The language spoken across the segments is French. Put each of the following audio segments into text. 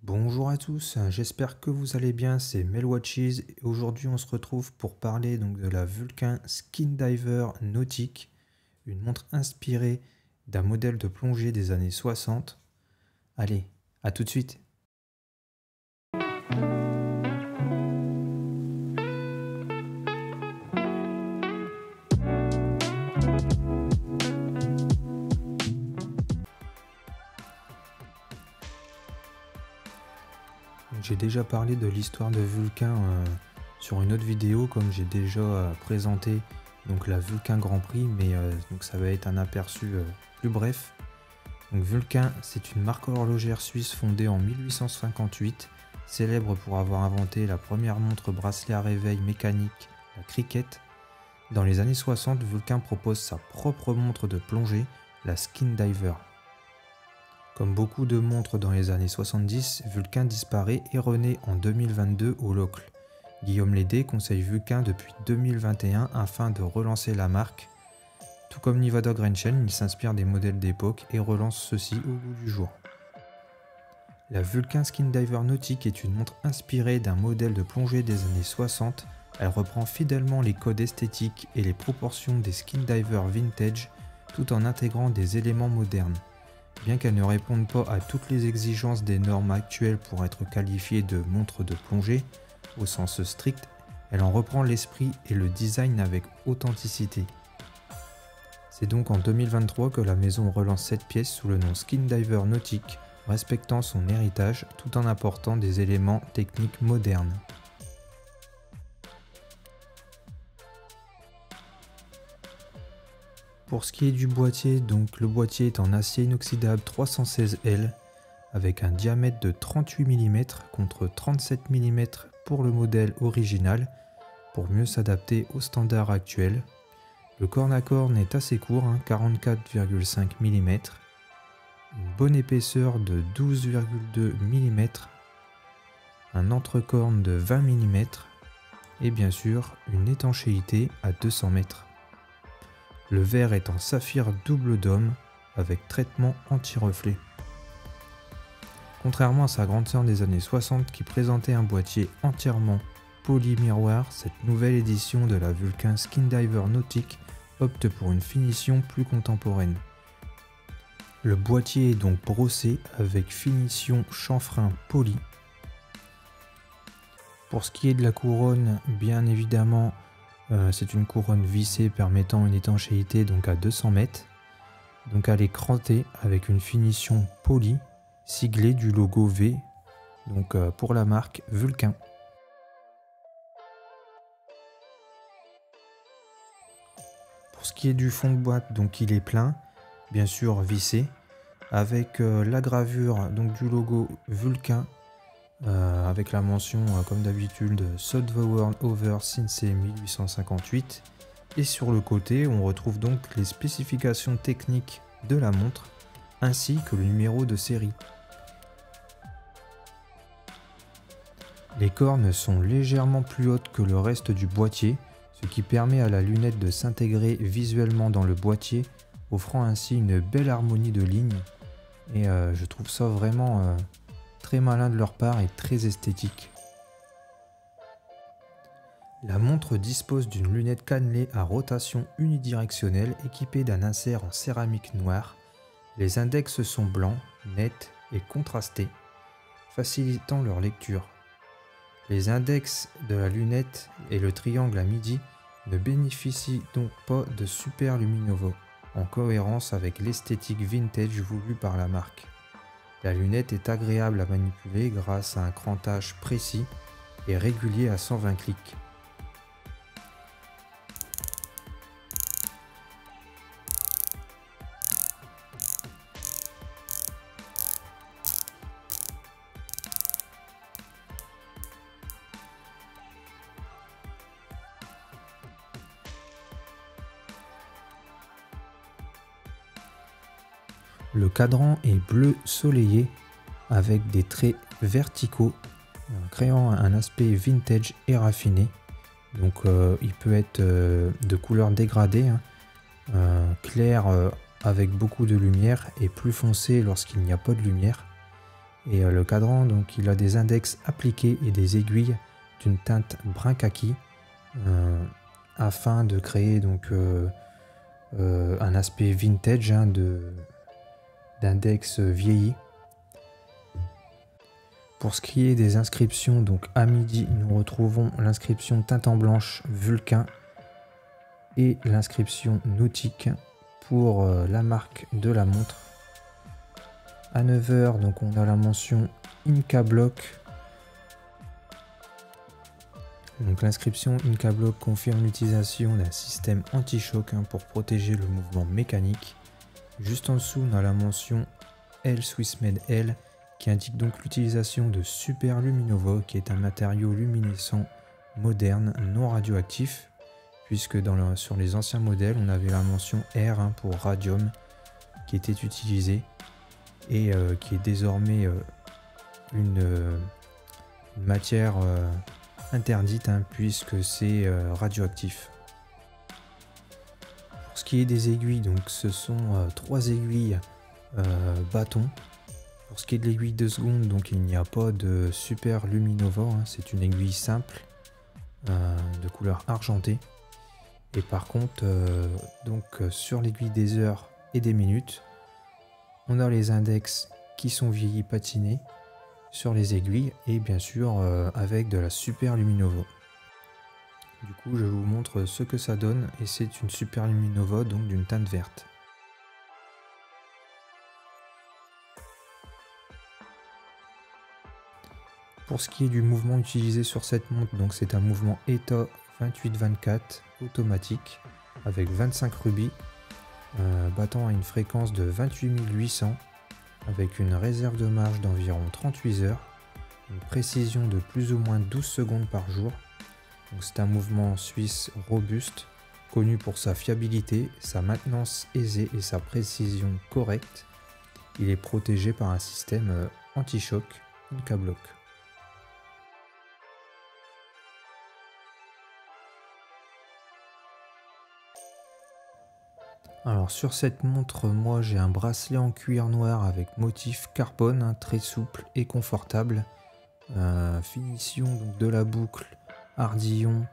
Bonjour à tous, j'espère que vous allez bien, c'est Melwatches et aujourd'hui on se retrouve pour parler donc de la Vulcain Skin Diver Nautique, une montre inspirée d'un modèle de plongée des années 60. Allez, à tout de suite. J'ai déjà parlé de l'histoire de Vulcain sur une autre vidéo, comme j'ai déjà présenté donc la Vulcain Grand Prix, mais donc ça va être un aperçu plus bref. Donc Vulcain, c'est une marque horlogère suisse fondée en 1858, célèbre pour avoir inventé la première montre bracelet à réveil mécanique, la Cricket. Dans les années 60, Vulcain propose sa propre montre de plongée, la Skin Diver. Comme beaucoup de montres dans les années 70, Vulcain disparaît et renaît en 2022 au Locle. Guillaume Lédé conseille Vulcain depuis 2021 afin de relancer la marque. Tout comme Nevada Grenchen, il s'inspire des modèles d'époque et relance ceux-ci au goût du jour. La Vulcain Skin Diver Nautique est une montre inspirée d'un modèle de plongée des années 60. Elle reprend fidèlement les codes esthétiques et les proportions des Skin Diver vintage tout en intégrant des éléments modernes. Bien qu'elle ne réponde pas à toutes les exigences des normes actuelles pour être qualifiée de montre de plongée, au sens strict, elle en reprend l'esprit et le design avec authenticité. C'est donc en 2023 que la maison relance cette pièce sous le nom Skin Diver Nautique, respectant son héritage tout en apportant des éléments techniques modernes. Pour ce qui est du boîtier, donc le boîtier est en acier inoxydable 316L avec un diamètre de 38 mm contre 37 mm pour le modèle original pour mieux s'adapter aux standards actuels. Le corne à corne est assez court, 44,5 mm, une bonne épaisseur de 12,2 mm, un entre-corne de 20 mm et bien sûr une étanchéité à 200 mètres. Le verre est en saphir double dôme avec traitement anti-reflet. Contrairement à sa grande sœur des années 60 qui présentait un boîtier entièrement poly-miroir, cette nouvelle édition de la Vulcain Skin Diver Nautique opte pour une finition plus contemporaine. Le boîtier est donc brossé avec finition chanfrein poli. Pour ce qui est de la couronne, bien évidemment, c'est une couronne vissée permettant une étanchéité donc à 200 mètres. Donc elle est crantée avec une finition polie, siglée du logo V, donc pour la marque Vulcain. Pour ce qui est du fond de boîte, donc il est plein, bien sûr vissé, avec la gravure donc du logo Vulcain, avec la mention comme d'habitude Sought the World Over since 1858. Et sur le côté, on retrouve donc les spécifications techniques de la montre, ainsi que le numéro de série. Les cornes sont légèrement plus hautes que le reste du boîtier, ce qui permet à la lunette de s'intégrer visuellement dans le boîtier, offrant ainsi une belle harmonie de lignes. Et je trouve ça vraiment très malin de leur part et très esthétique. La montre dispose d'une lunette cannelée à rotation unidirectionnelle équipée d'un insert en céramique noire. Les index sont blancs, nets et contrastés, facilitant leur lecture. Les index de la lunette et le triangle à midi ne bénéficient donc pas de super luminovo, en cohérence avec l'esthétique vintage voulue par la marque. La lunette est agréable à manipuler grâce à un crantage précis et régulier à 120 clics. Le cadran est bleu soleillé avec des traits verticaux, créant un aspect vintage et raffiné. Donc il peut être de couleur dégradée, clair avec beaucoup de lumière et plus foncé lorsqu'il n'y a pas de lumière. Et le cadran, donc, il a des index appliqués et des aiguilles d'une teinte brun kaki afin de créer donc un aspect vintage hein, d'index vieilli. Pour ce qui est des inscriptions, donc à midi, nous retrouvons l'inscription teinte en blanche Vulcain et l'inscription nautique pour la marque de la montre. À 9 h, donc on a la mention Inca Block. Donc l'inscription Inca Block confirme l'utilisation d'un système anti-choc hein, pour protéger le mouvement mécanique. Juste en dessous, on a la mention L Swissmade L qui indique donc l'utilisation de Super Luminova, qui est un matériau luminescent moderne non radioactif, puisque sur les anciens modèles, on avait la mention R hein, pour radium qui était utilisée et qui est désormais une matière interdite hein, puisque c'est radioactif. Pour ce qui est des aiguilles, donc ce sont 3 aiguilles bâton. Pour ce qui est de l'aiguille de seconde, donc il n'y a pas de Super Luminova, hein, c'est une aiguille simple de couleur argentée. Et par contre, sur l'aiguille des heures et des minutes, on a les index qui sont vieillis patinés sur les aiguilles et bien sûr avec de la Super Luminova. Du coup, je vous montre ce que ça donne et c'est une Super Luminova donc d'une teinte verte. Pour ce qui est du mouvement utilisé sur cette montre, donc c'est un mouvement ETA 28-24 automatique avec 25 rubis, battant à une fréquence de 28 800 avec une réserve de marge d'environ 38 heures, une précision de plus ou moins 12 secondes par jour. C'est un mouvement suisse robuste, connu pour sa fiabilité, sa maintenance aisée et sa précision correcte. Il est protégé par un système anti-choc Inca Block. Alors sur cette montre, moi j'ai un bracelet en cuir noir avec motif carbone, hein, très souple et confortable. Finition donc, de la boucle ardillon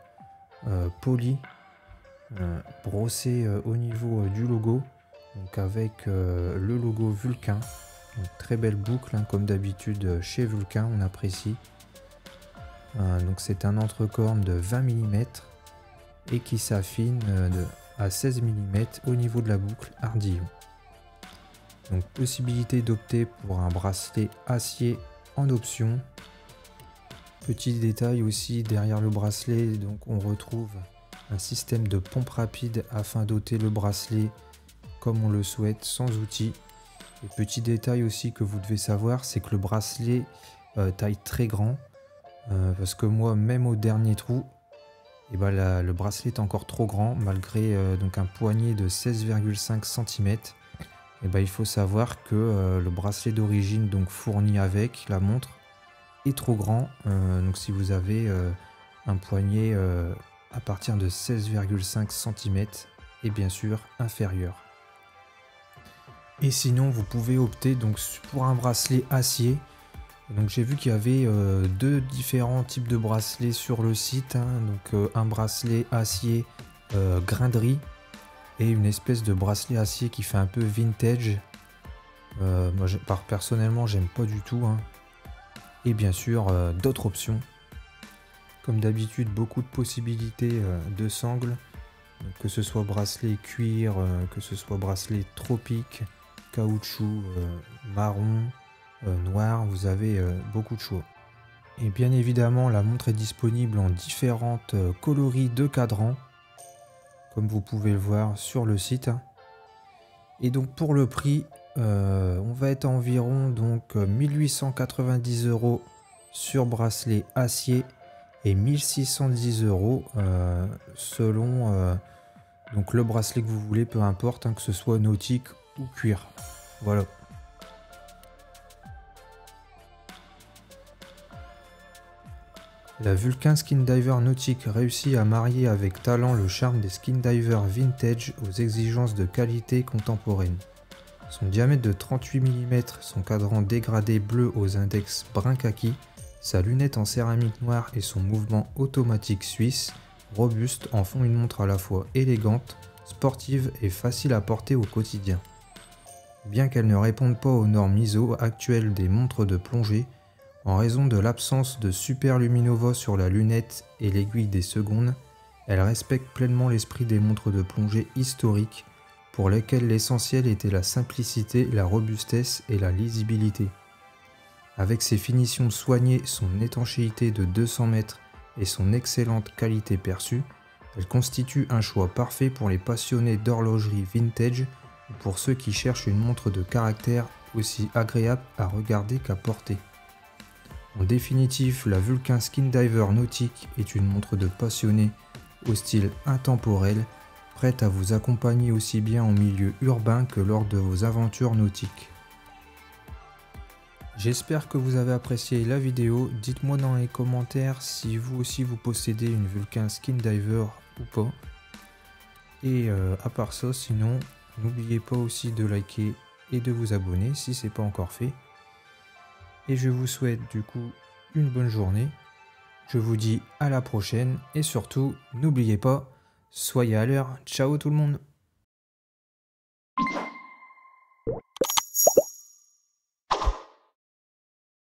poli, brossé au niveau du logo, donc avec le logo Vulcain. Donc, très belle boucle, hein, comme d'habitude chez Vulcain, on apprécie. Donc c'est un entrecorne de 20 mm et qui s'affine à 16 mm au niveau de la boucle ardillon. Donc possibilité d'opter pour un bracelet acier en option. Petit détail aussi, derrière le bracelet, donc on retrouve un système de pompe rapide afin d'ôter le bracelet comme on le souhaite sans outil. Et petit détail aussi que vous devez savoir, c'est que le bracelet taille très grand parce que moi même au dernier trou, et le bracelet est encore trop grand malgré donc un poignet de 16,5 cm. Il faut savoir que le bracelet d'origine donc fourni avec la montre est trop grand. Donc si vous avez un poignet à partir de 16,5 cm et bien sûr inférieur. Et sinon vous pouvez opter donc pour un bracelet acier. Donc j'ai vu qu'il y avait deux différents types de bracelets sur le site, hein. Donc un bracelet acier grinderie et une espèce de bracelet acier qui fait un peu vintage. Moi personnellement j'aime pas du tout, hein. Et bien sûr d'autres options. Comme d'habitude, beaucoup de possibilités de sangles, donc, que ce soit bracelet cuir, que ce soit bracelet tropique, caoutchouc, marron, noir, vous avez beaucoup de choix. Et bien évidemment, la montre est disponible en différentes coloris de cadran, comme vous pouvez le voir sur le site. Et donc pour le prix, on va être à environ donc 1890 € sur bracelet acier et 1610 € selon donc le bracelet que vous voulez, peu importe, hein, que ce soit nautique ou cuir. Voilà. La Vulcain Skin Diver nautique réussit à marier avec talent le charme des skin divers vintage aux exigences de qualité contemporaine. Son diamètre de 38 mm, son cadran dégradé bleu aux index brun kaki, sa lunette en céramique noire et son mouvement automatique suisse, robuste, en font une montre à la fois élégante, sportive et facile à porter au quotidien. Bien qu'elle ne réponde pas aux normes ISO actuelles des montres de plongée, en raison de l'absence de superluminova sur la lunette et l'aiguille des secondes, elle respecte pleinement l'esprit des montres de plongée historiques, pour lesquelles l'essentiel était la simplicité, la robustesse et la lisibilité. Avec ses finitions soignées, son étanchéité de 200 mètres et son excellente qualité perçue, elle constitue un choix parfait pour les passionnés d'horlogerie vintage ou pour ceux qui cherchent une montre de caractère aussi agréable à regarder qu'à porter. En définitive, la Vulcain Skin Diver Nautique est une montre de passionné au style intemporel, prête à vous accompagner aussi bien en milieu urbain que lors de vos aventures nautiques. J'espère que vous avez apprécié la vidéo. Dites-moi dans les commentaires si vous aussi vous possédez une Vulcain Skin Diver ou pas. Et à part ça, sinon, n'oubliez pas aussi de liker et de vous abonner si ce n'est pas encore fait. Et je vous souhaite du coup une bonne journée. Je vous dis à la prochaine et surtout, n'oubliez pas, soyez à l'heure. Ciao tout le monde!